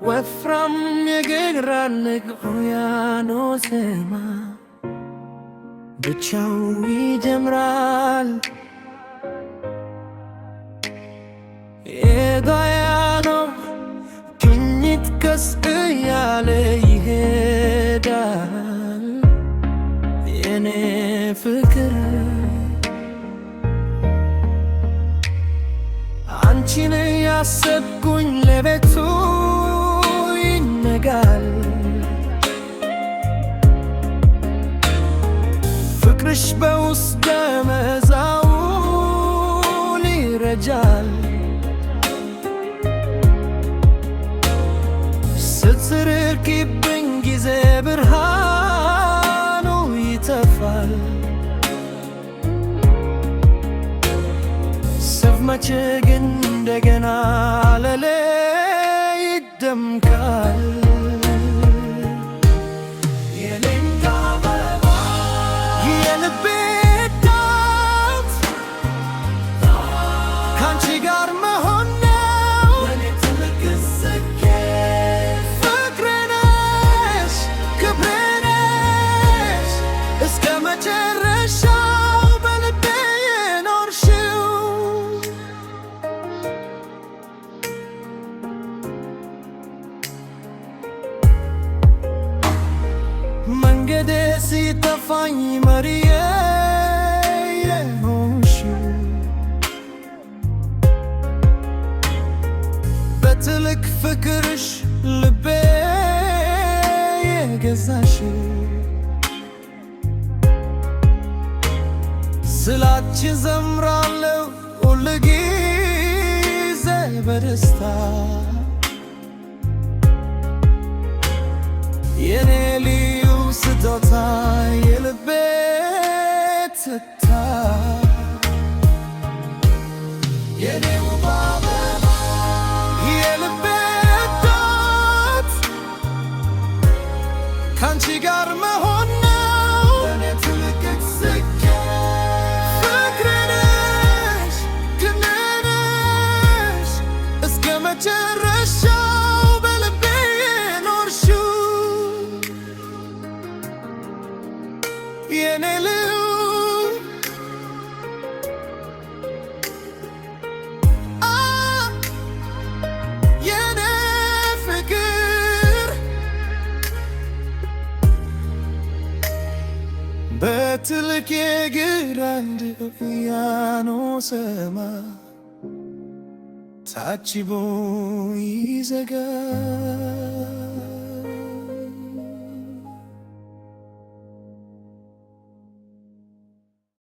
ወፍራም የግራንግ ውቅያኖስማ ብቻው ይጀምራል የጋያኖ ግኝት ቀስ እያለ ይሄዳል የኔ ፍቅር አንቺን ያሰብኩኝ ለቤቱ ይነጋል ፍቅርሽ በውስጥ መዛውል ይረጃል ስትርቂብኝ ጊዜ ብርሃኑ ይተፋል ስፍመቼ ግን እንደገና ለሌ ይደምቃል የልቤ ዳት ካንቺ ጋር መሆን ነው ለኔ ትልቅ ስኬት ፍቅሬ ነሽ ክብሬ ነሽ እስከ መጨረሻው በልቤ የኖርሽው መንገዴ ሲጠፋኝ መሪዬ የሆንሽው በትልቅ ፍቅርሽ ልቤ የገዛሽው ስላንቺ ዘምራለሁ ሁልጊዜ በደስታ የኔ ልዩ ስጦታ የልቤ ትታ የኔ ውብ አበባ የልቤ ዳት ካንቺ ጋር መሆን ነው ለኔ ትልቅ ስኬት ፍቅሬ ነሽ ክብሬ ነሽ እስከ መጨረሻው በልቤ የኖርሽው የኔ ልዩ የኔ ፍቅር በትልቅ የግራንድ ውቅያኖስማ ታጅቦ ይዘጋል